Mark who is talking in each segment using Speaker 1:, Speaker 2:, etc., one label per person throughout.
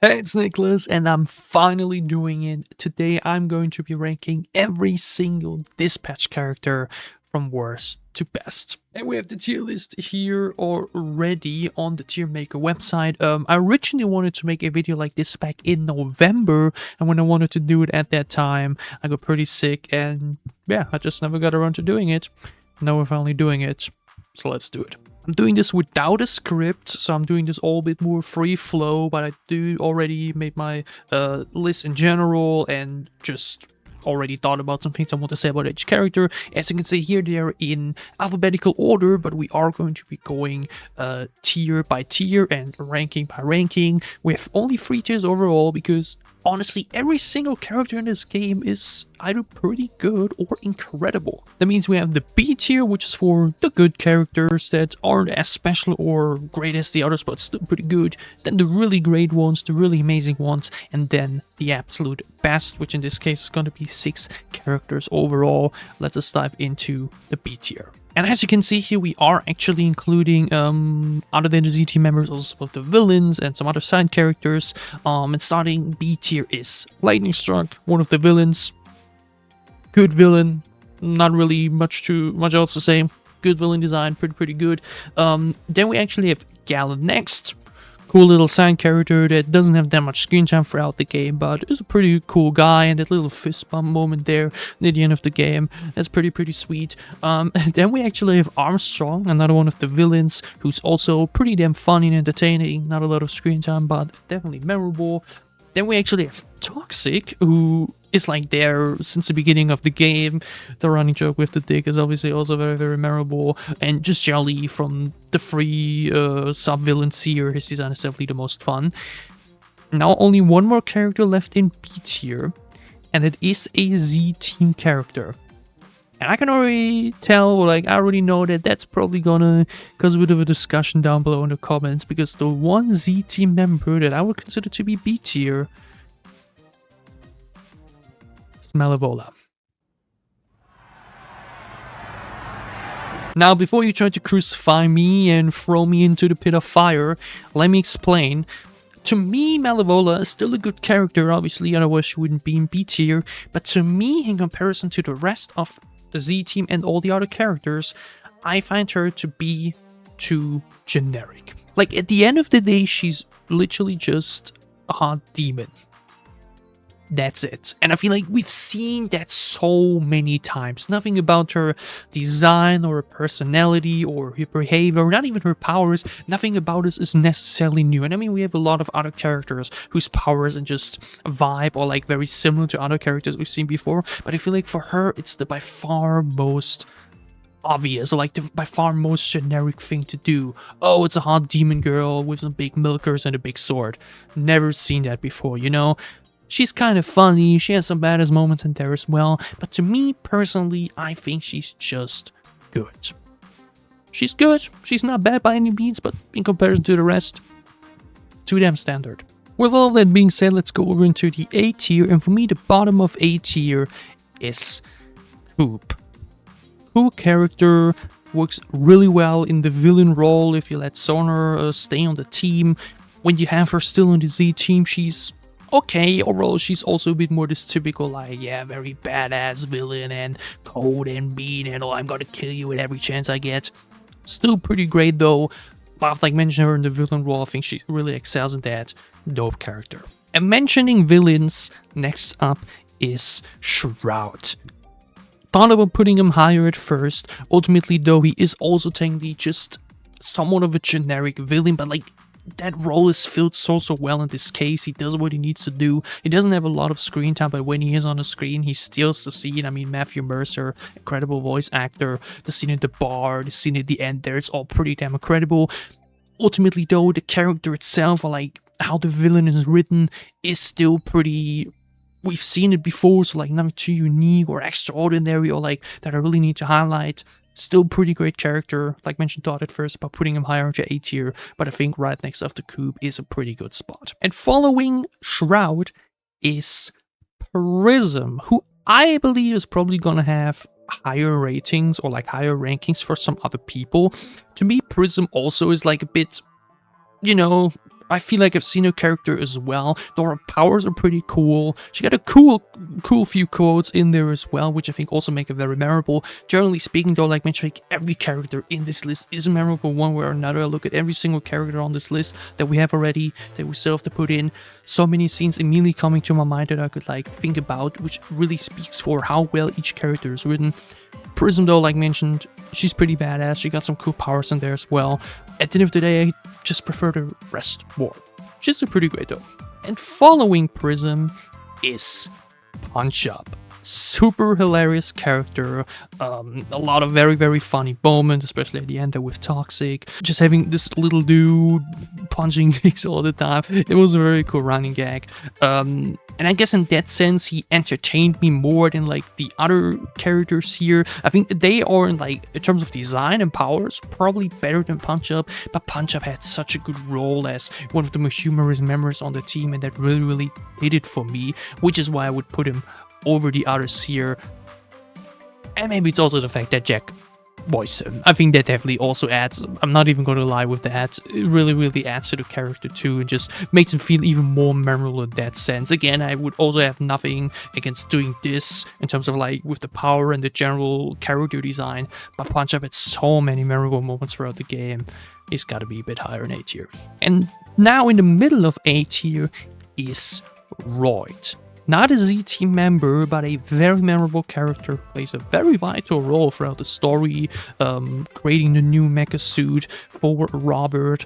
Speaker 1: Hey, it's Niclas, and I'm finally doing it. Today I'm going to be ranking every single Dispatch character from worst to best. And we have the tier list here already on the Tier Maker website. I originally wanted to make a video like this back in November, and when I wanted to do it at that time, I got pretty sick, and yeah, I just never got around to doing it. Now we're finally doing it, so let's do it. I'm doing this without a script, so I'm doing this all a bit more free flow, but I do already made my list in general and just already thought about some things I want to say about each character. As you can see here, they're in alphabetical order, but we are going to be going tier by tier and ranking by ranking. We have only 3 tiers overall because honestly, every single character in this game is either pretty good or incredible. That means we have the B tier, which is for the good characters that aren't as special or great as the others, but still pretty good. Then the really great ones, the really amazing ones, and then the absolute best, which in this case is going to be 6 characters overall. Let us dive into the B tier. And as you can see here, we are actually including, other than the Z team members, also some of the villains and some other side characters. And starting B tier is Lightning Struck, one of the villains. Good villain, not really much else to say. Good villain design, pretty good. Then we actually have Galen next. Cool little side character that doesn't have that much screen time throughout the game, but is a pretty cool guy, and that little fist bump moment there near the end of the game, that's pretty sweet. Then we actually have Armstrong, another one of the villains, who's also pretty damn funny and entertaining. Not a lot of screen time, but definitely memorable. Then we actually have Toxic, who is like there since the beginning of the game. The running joke with the dick is obviously also very memorable, and just Jelly from the 3 sub-villains here. His design is definitely the most fun. Now only one more character left in B tier, and it is a Z team character. And I can already tell, like, I already know that that's probably gonna cause a bit of a discussion down below in the comments, because the one Z team member that I would consider to be B tier is Malevola. Now, before you try to crucify me and throw me into the pit of fire, let me explain. To me, Malevola is still a good character, obviously, otherwise she wouldn't be in B tier, but to me, in comparison to the rest of the Z team and all the other characters, I find her to be too generic. Like, at the end of the day, she's literally just a hot demon. That's it. And I feel like we've seen that so many times. Nothing about her design or her personality or her behavior, or not even her powers, nothing about us is necessarily new. And I mean, we have a lot of other characters whose powers and just vibe are like very similar to other characters we've seen before. But I feel like for her, it's the by far most obvious, or like the by far most generic thing to do. Oh, it's a hot demon girl with some big milkers and a big sword. Never seen that before, you know? She's kind of funny, she has some badass moments in there as well, but to me, personally, I think she's just good. She's good, she's not bad by any means, but in comparison to the rest, too damn standard. With all that being said, let's go over into the A tier, and for me, the bottom of A tier is Coop. Cool character, works really well in the villain role if you let Sonar stay on the team. When you have her still on the Z team, she's okay. Overall, she's also a bit more this typical, like, yeah, very badass villain and cold and mean and, oh, I'm gonna kill you with every chance I get. Still pretty great though. But like mentioned her in the villain role, I think she really excels in that. Dope character. And mentioning villains, next up is Shroud. Thought about putting him higher at first. Ultimately though, he is also technically just somewhat of a generic villain, but like, that role is filled so well in this case. He does what he needs to do. He doesn't have a lot of screen time, but when he is on the screen, he steals the scene. I mean, Matthew Mercer, incredible voice actor. The scene at the bar, the scene at the end there, it's all pretty damn incredible. Ultimately though, the character itself, or like how the villain is written, is still pretty... We've seen it before, so like nothing too unique or extraordinary or like that I really need to highlight. Still pretty great character. Like mentioned, thought at first about putting him higher into A tier, but I think right next after Coop is a pretty good spot. And following Shroud is Prism, who I believe is probably gonna have higher ratings or like higher rankings for some other people. To me, Prism also is like a bit, you know, I feel like I've seen her character as well, though her powers are pretty cool. She got a cool few quotes in there as well, which I think also make it very memorable. Generally speaking though, like mentioned, like every character in this list is memorable one way or another. I look at every single character on this list that we have already, that we still have to put in. So many scenes immediately coming to my mind that I could like think about, which really speaks for how well each character is written. Prism though, like mentioned, she's pretty badass. She got some cool powers in there as well. At the end of the day, I just prefer the rest more. She's still pretty great though. And following Prism is Punch Up. Super hilarious character, a lot of very funny moments, especially at the end there with Toxic, just having this little dude punching things all the time. It was a very cool running gag, and I guess in that sense he entertained me more than like the other characters here. I think they are, in like in terms of design and powers, probably better than Punch Up, but Punch Up had such a good role as one of the most humorous members on the team, and that really did it for me, which is why I would put him over the others here. And maybe it's also the fact that Jack voiced him. I think that definitely also adds, I'm not even going to lie with that, it really adds to the character too, and just makes him feel even more memorable in that sense. Again, I would also have nothing against doing this in terms of like with the power and the general character design, but Punch Up had so many memorable moments throughout the game. It's got to be a bit higher in A tier. And now in the middle of A tier is Royd. Not a Z-Team member, but a very memorable character, plays a very vital role throughout the story, creating the new mecha suit for Robert.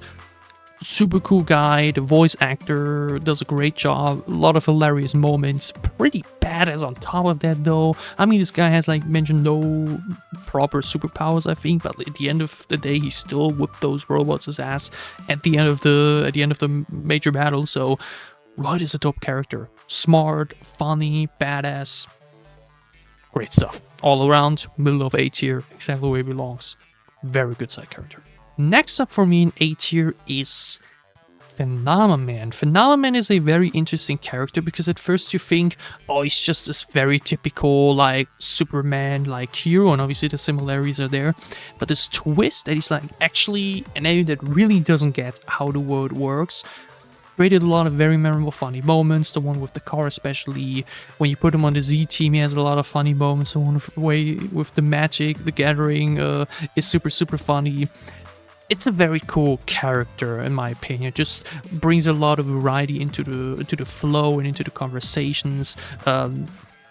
Speaker 1: Super cool guy, the voice actor does a great job, a lot of hilarious moments, pretty badass on top of that though. I mean, this guy has, like mentioned, no proper superpowers, I think, but at the end of the day he still whipped those robots' ass at the end of the major battle, so Royd is a top character. Smart, funny, badass. Great stuff. All around, middle of A tier, exactly where he belongs. Very good side character. Next up for me in A tier is Phenomenon. Phenomenon is a very interesting character because at first you think, oh, he's just this very typical, like, Superman-like hero, and obviously the similarities are there. But this twist that he's like actually an alien that really doesn't get how the world works. Created a lot of very memorable funny moments, the one with the car especially. When you put him on the Z team, he has a lot of funny moments. The one with the magic, the gathering is super funny. It's a very cool character in my opinion. It just brings a lot of variety into the flow and into the conversations.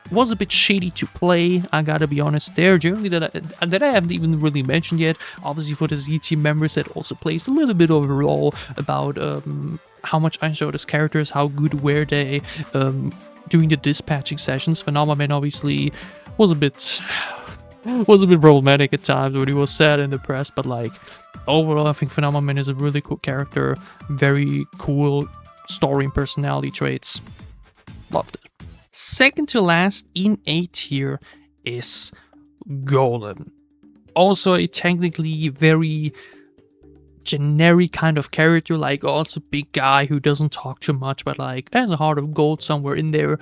Speaker 1: Was a bit shady to play, I gotta be honest there. Generally that I haven't even really mentioned yet. Obviously for the Z team members, that also plays a little bit of a role about how much I showed as characters, how good were they doing the dispatching sessions. Phenomenon obviously was a bit problematic at times when he was sad in the press, but like overall I think Phenomenon is a really cool character, very cool story and personality traits. Loved it. Second to last in A tier is Golem. Also a technically very generic kind of character, like also big guy who doesn't talk too much, but like has a heart of gold somewhere in there.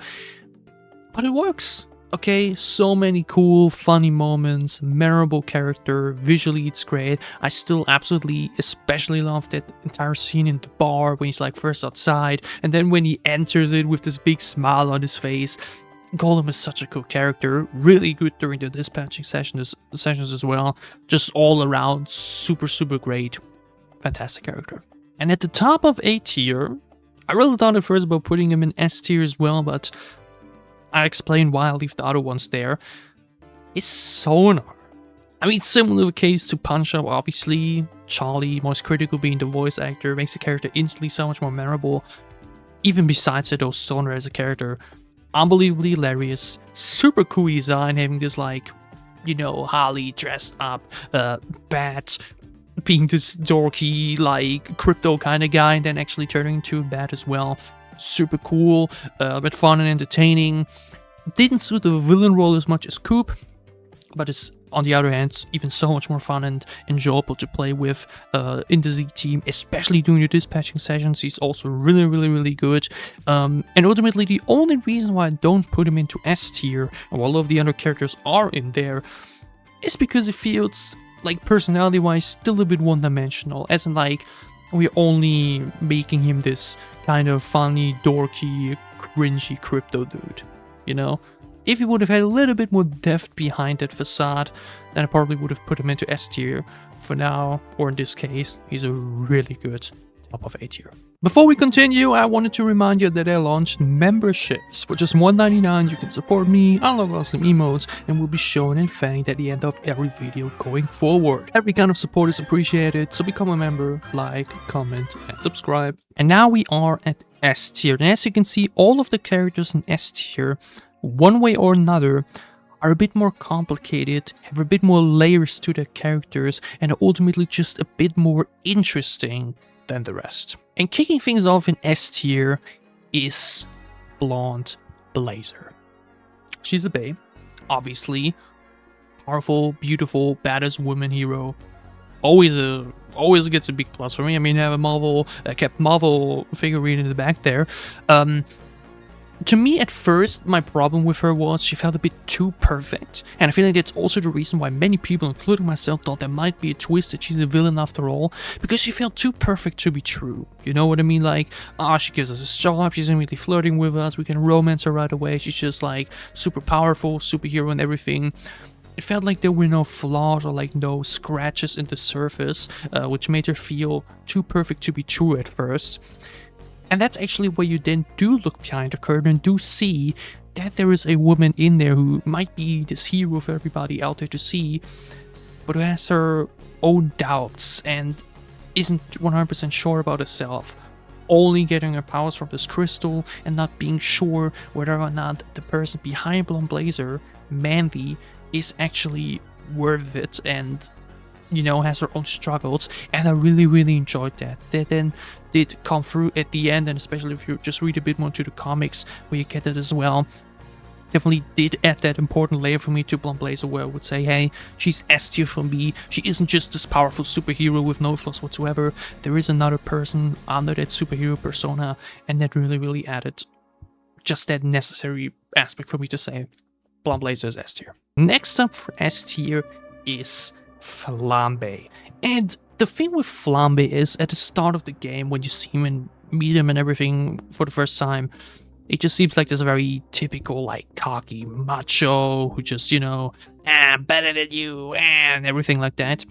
Speaker 1: But it works. Okay, so many cool, funny moments, memorable character, visually it's great. I still absolutely, especially love that entire scene in the bar when he's like first outside, and then when he enters it with this big smile on his face. Golem is such a cool character, really good during the dispatching sessions as well. Just all around, super great, fantastic character. And at the top of A tier, I really thought at first about putting him in S tier as well, but I explain why I leave the other ones there, is Sonar. I mean, similar case to Punch Up, obviously. Charlie, most critical being the voice actor, makes the character instantly so much more memorable. Even besides it, though, Sonar as a character, unbelievably hilarious, super cool design, having this like, you know, Harley dressed up, bat, being this dorky, like, crypto kind of guy, and then actually turning into a bat as well. Super cool, but fun and entertaining. Didn't suit the villain role as much as Coop, but is on the other hand even so much more fun and enjoyable to play with in the Z team, especially during the dispatching sessions. He's also really good, and ultimately the only reason why I don't put him into S tier, and while all of the other characters are in there, is because it feels like personality wise still a bit one-dimensional, as in like we're only making him this kind of funny, dorky, cringy crypto dude, you know? If he would have had a little bit more depth behind that facade, then I probably would have put him into S tier. For now, or in this case, he's a really good top of A tier. Before we continue, I wanted to remind you that I launched memberships. For just $1.99, you can support me, unlock awesome emotes, and will be shown and thanked at the end of every video going forward. Every kind of support is appreciated, so become a member, like, comment, and subscribe. And now we are at S tier, and as you can see, all of the characters in S tier, one way or another, are a bit more complicated, have a bit more layers to their characters, and are ultimately just a bit more interesting than the rest. And kicking things off in S tier is Blonde Blazer. She's a babe, obviously. Powerful, beautiful, badass woman hero. Always gets a big plus for me. I mean, I have a Captain Marvel figurine in the back there. To me, at first, my problem with her was she felt a bit too perfect. And I feel like that's also the reason why many people, including myself, thought there might be a twist that she's a villain after all. Because she felt too perfect to be true. You know what I mean? Like, she gives us a job, she's immediately flirting with us, we can romance her right away, she's just like super powerful, superhero and everything. It felt like there were no flaws or like no scratches in the surface, which made her feel too perfect to be true at first. And that's actually where you then do look behind the curtain and do see that there is a woman in there who might be this hero for everybody out there to see, but who has her own doubts and isn't 100% sure about herself, only getting her powers from this crystal and not being sure whether or not the person behind Blonde Blazer, Mandy, is actually worth it and, you know, has her own struggles. And I really enjoyed that. That then did come through at the end, and especially if you just read a bit more into the comics where you get it as well. Definitely did add that important layer for me to Blonde Blazer, where I would say, hey, she's S tier for me. She isn't just this powerful superhero with no flaws whatsoever. There is another person under that superhero persona, and that really added just that necessary aspect for me to say Blonde Blazer is S tier. Next up for S tier is Flambe. And the thing with Flambe is, at the start of the game, when you see him and meet him and everything for the first time, it just seems like this very typical, like, cocky macho who just, you know, I'm better than you, and everything like that.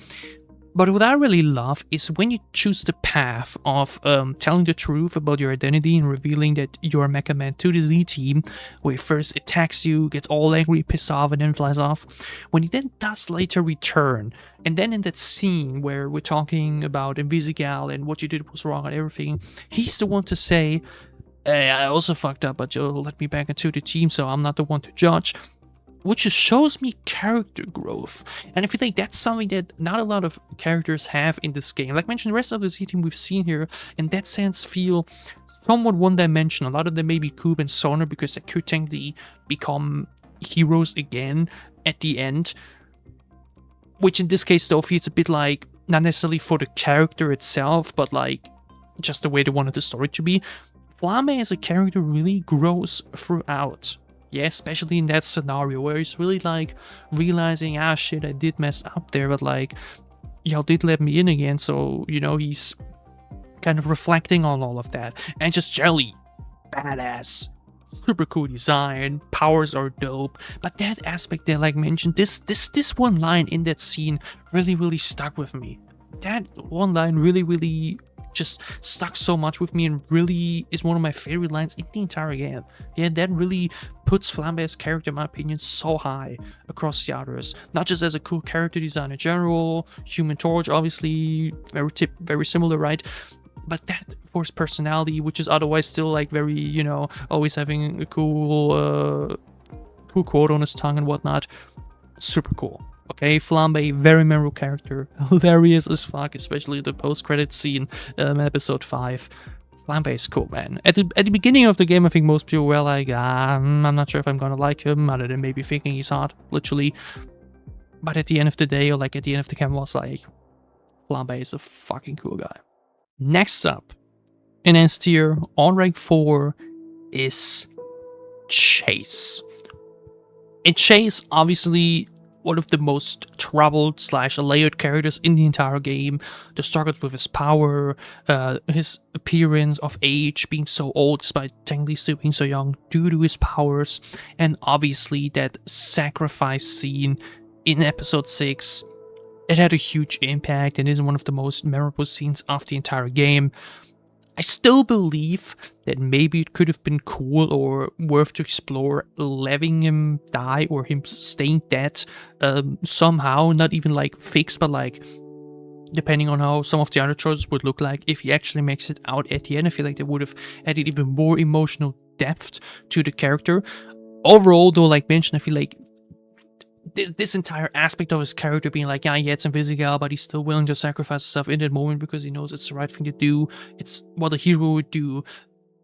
Speaker 1: But what I really love is when you choose the path of telling the truth about your identity and revealing that you're a Mecha Man to the Z team, where he first attacks you, gets all angry, pissed off, and then flies off. When he then does later return, and then in that scene where we're talking about Invisigal and what you did was wrong and everything, he's the one to say, hey, I also fucked up, but you'll let me back into the team, so I'm not the one to judge. Which just shows me character growth. And I feel like that's something that not a lot of characters have in this game. Like I mentioned, the rest of the Z team we've seen here, in that sense, feel somewhat one-dimensional. A lot of them may be Coob and Sonar because they could technically become heroes again at the end. Which in this case, though, feels a bit like, not necessarily for the character itself, but like just the way they wanted the story to be. Flambe as a character really grows throughout. Yeah, especially in that scenario where he's really like realizing, shit, I did mess up there, but like, y'all did let me in again. So, you know, he's kind of reflecting on all of that. And just generally badass, super cool design, powers are dope. But that aspect that, like mentioned, this one line in that scene really stuck with me. That one line really just stuck so much with me and really is one of my favorite lines in the entire game. Yeah, that really puts Flambe's character, in my opinion, so high across the others. Not just as a cool character design in general, Human Torch, obviously, very similar, right? But that for his personality, which is otherwise still like very, you know, always having a cool quote on his tongue and whatnot. Super cool. Okay, Flambe, very memorable character, hilarious as fuck, especially the post-credit scene in episode 5. Flambe is cool, man. At the beginning of the game, I think most people were like, I'm not sure if I'm gonna like him, other than maybe thinking he's hot, literally. But at the end of the day, or like at the end of the game, was like, Flambe is a fucking cool guy. Next up, in S tier, on rank 4, is Chase. And Chase, obviously, one of the most troubled / layered characters in the entire game. The struggles with his power, his appearance of age, being so old despite technically still being so young due to his powers, and obviously that sacrifice scene in episode 6. It had a huge impact and is one of the most memorable scenes of the entire game. I still believe that maybe it could have been cool or worth to explore letting him die or him staying dead somehow, not even like fixed, but like depending on how some of the other choices would look like if he actually makes it out at the end. I feel like they would have added even more emotional depth to the character. Overall though, like mentioned, I feel like this entire aspect of his character being like, yeah, he had some Fvck, but he's still willing to sacrifice himself in that moment because he knows it's the right thing to do. It's what a hero would do.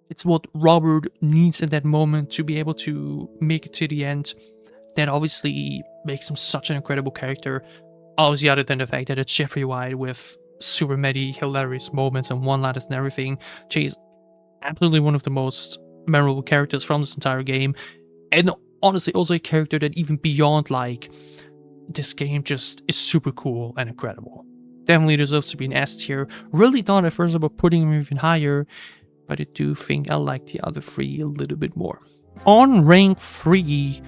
Speaker 1: It's what Robert needs in that moment to be able to make it to the end. That obviously makes him such an incredible character. Obviously, other than the fact that it's Jeffrey White with super many hilarious moments and one-liners and everything. Jay's absolutely one of the most memorable characters from this entire game. And honestly, also a character that even beyond like this game just is super cool and incredible. Definitely deserves to be an S tier. Really thought at first about putting him even higher, but I do think I like the other 3 a little bit more. On rank 3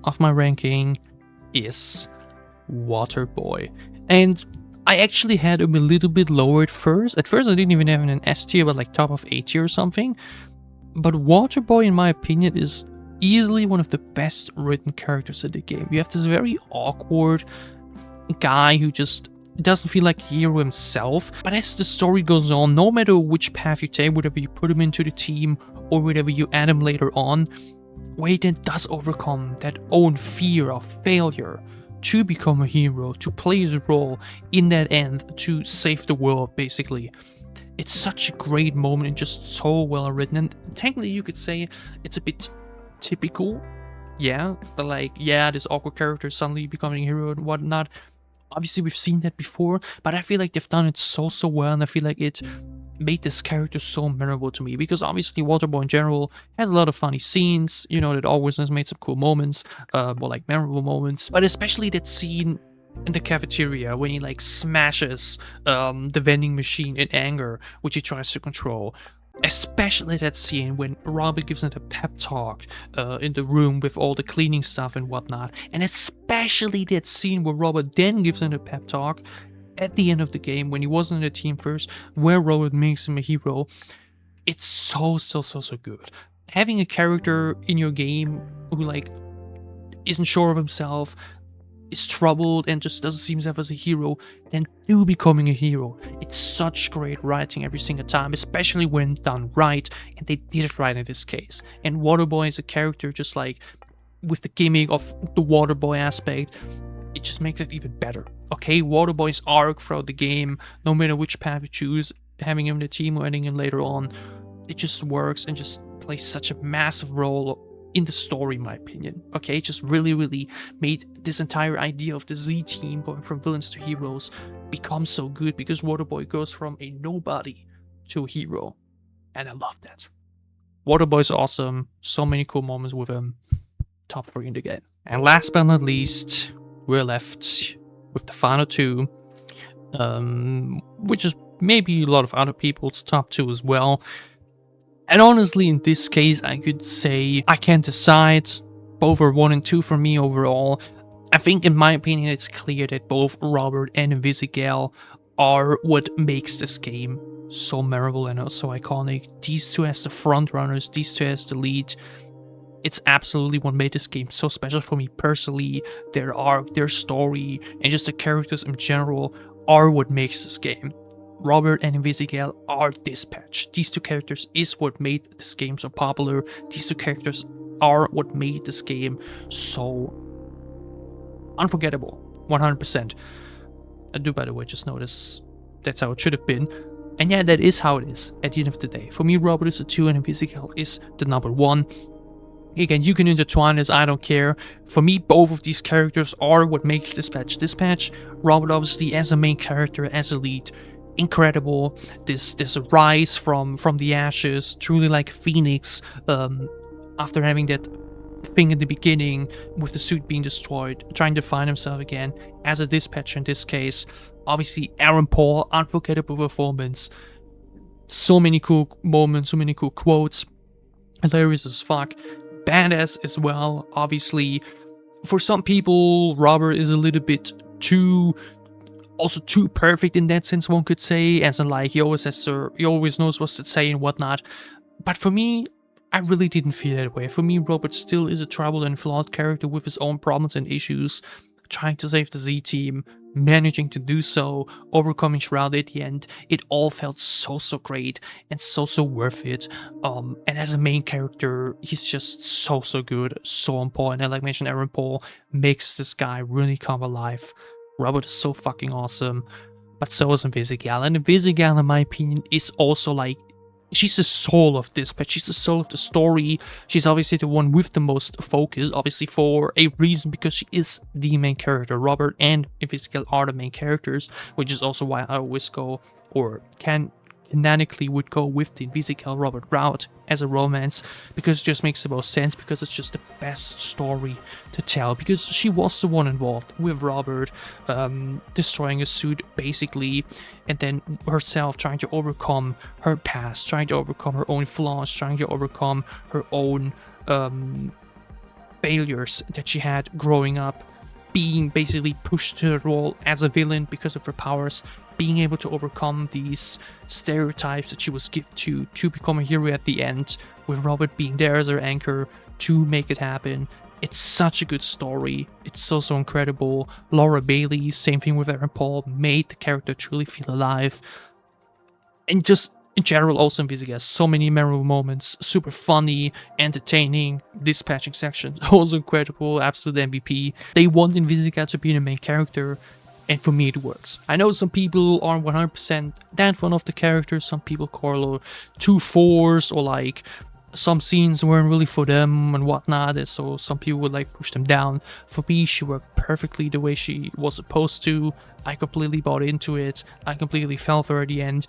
Speaker 1: of my ranking is Waterboy. And I actually had him a little bit lower at first. At first I didn't even have him in an S tier, but like top of A tier or something. But Waterboy, in my opinion, is easily one of the best written characters in the game. You have this very awkward guy who just doesn't feel like a hero himself, but as the story goes on, no matter which path you take, whether you put him into the team or whatever you add him later on, Wade then does overcome that own fear of failure to become a hero, to play his role in that end, to save the world, basically. It's such a great moment and just so well written, and technically you could say it's a bit typical, yeah, but like, yeah, this awkward character suddenly becoming a hero and whatnot. Obviously we've seen that before, but I feel like they've done it so well, and I feel like it made this character so memorable to me, because obviously Waterboy in general has a lot of funny scenes, you know, that always has made some cool moments, more like memorable moments, but especially that scene in the cafeteria when he like smashes the vending machine in anger, which he tries to control. Especially that scene when Robby gives it a pep talk in the room with all the cleaning stuff and whatnot. And especially that scene where Robert then gives it a pep talk at the end of the game when he wasn't in the team first, where Robert makes him a hero. It's so good. Having a character in your game who like isn't sure of himself, is troubled and just doesn't see himself as a hero, then do becoming a hero. It's such great writing every single time, especially when done right, and they did it right in this case. And Waterboy is a character just like with the gimmick of the Waterboy aspect, it just makes it even better. Okay, Waterboy's arc throughout the game, no matter which path you choose, having him in the team or adding him later on, it just works and just plays such a massive role in the story, in my opinion. Okay, it just really made this entire idea of the Z team going from villains to heroes become so good, because Waterboy goes from a nobody to a hero, and I love that. Waterboy's awesome, so many cool moments with him. Top 3 in the game. And last but not least, we're left with the final 2, which is maybe a lot of other people's top 2 as well. And honestly, in this case, I could say I can't decide. Both are 1 and 2 for me overall. I think, in my opinion, it's clear that both Robert and Fvck are what makes this game so memorable and so iconic. These two as the front runners, these two as the lead. It's absolutely what made this game so special for me personally. Their arc, their story, and just the characters in general are what makes this game. Robert and Fvck are Dispatch. These two characters is what made this game so popular. These two characters are what made this game so unforgettable. 100%. I do, by the way, just notice that's how it should have been. And yeah, that is how it is at the end of the day. For me, Robert is a 2 and Fvck is the number 1. Again, you can intertwine this, I don't care. For me, both of these characters are what makes Dispatch Dispatch. Robert, obviously, as a main character, as a lead, incredible. This rise from the ashes, truly like a phoenix, after having that thing in the beginning with the suit being destroyed, trying to find himself again as a dispatcher in this case. Obviously, Aaron Paul, unforgettable performance. So many cool moments, so many cool quotes. Hilarious as fuck. Badass as well. Obviously, for some people, Robert is a little bit too perfect in that sense, one could say, as in like he always knows what to say and whatnot. But for me, I really didn't feel that way. For me, Robert still is a troubled and flawed character with his own problems and issues, trying to save the Z team, managing to do so, overcoming Shroud at the end. It all felt so great and so worth it. And as a main character, he's just so good, so on point. And like I mentioned, Aaron Paul makes this guy really come alive. Robert is so fucking awesome, but so is Fvck. And Fvck, in my opinion, is also like, she's the soul of Dispatch. She's the soul of the story. She's obviously the one with the most focus, obviously for a reason, because she is the main character. Robert and Fvck are the main characters, which is also why I always go, or canonically would go with the Fvck Robert route as a romance, because it just makes the most sense, because it's just the best story to tell, because she was the one involved with Robert destroying a suit basically, and then herself trying to overcome her past, trying to overcome her own flaws, trying to overcome her own failures that she had growing up, being basically pushed to the role as a villain because of her powers, being able to overcome these stereotypes that she was given to become a hero at the end, with Robert being there as her anchor to make it happen. It's such a good story. It's so incredible. Laura Bailey, same thing with Aaron Paul, made the character truly feel alive. And just in general, also Fvck has so many memorable moments, super funny, entertaining, dispatching sections, also incredible, absolute MVP. They want Fvck to be the main character, and for me it works. I know some people aren't 100% that fond of the character, some people call her too forced, or like some scenes weren't really for them and whatnot, and so some people would like push them down. For me, she worked perfectly the way she was supposed to. I completely bought into it. I completely fell for her at the end.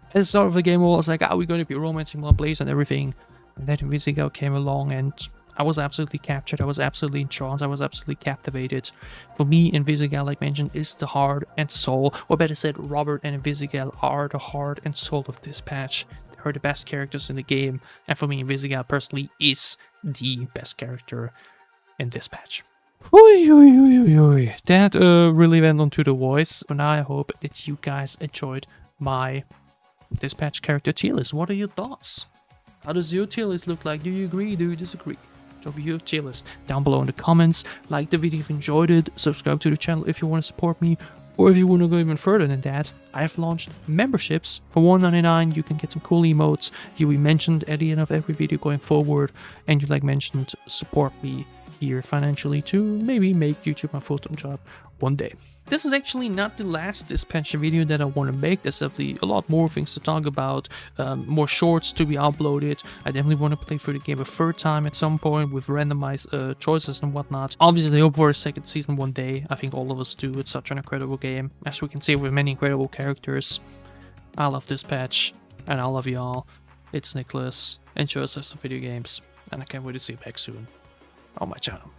Speaker 1: At the start of the game, I was like, are we going to be romancing one place and everything? And then Fvck came along, and I was absolutely captured. I was absolutely entranced. I was absolutely captivated. For me, Fvck, like mentioned, is the heart and soul, or better said, Robert and Fvck are the heart and soul of Dispatch. They're the best characters in the game, and for me, Fvck personally is the best character in Dispatch. That really went on to the voice. For now, I hope that you guys enjoyed my Dispatch character tier list. What are your thoughts? How does your tier list look like? Do you agree? Do you disagree? Drop your tier list down below in the comments. Like the video if you enjoyed it. Subscribe to the channel if you want to support me. Or if you want to go even further than that, I have launched memberships. For $1.99, you can get some cool emotes. You'll be mentioned at the end of every video going forward. And you, like mentioned, support me here financially to maybe make YouTube my full-time job one day. This is actually not the last Dispatch video that I want to make. There's definitely a lot more things to talk about, more shorts to be uploaded. I definitely want to play through the game a third time at some point with randomized choices and whatnot. Obviously, I hope for a second season one day. I think all of us do. It's such an incredible game, as we can see with many incredible characters. I love Dispatch, and I love y'all. It's Niclas. Enjoy yourself some video games, and I can't wait to see you back soon on my channel.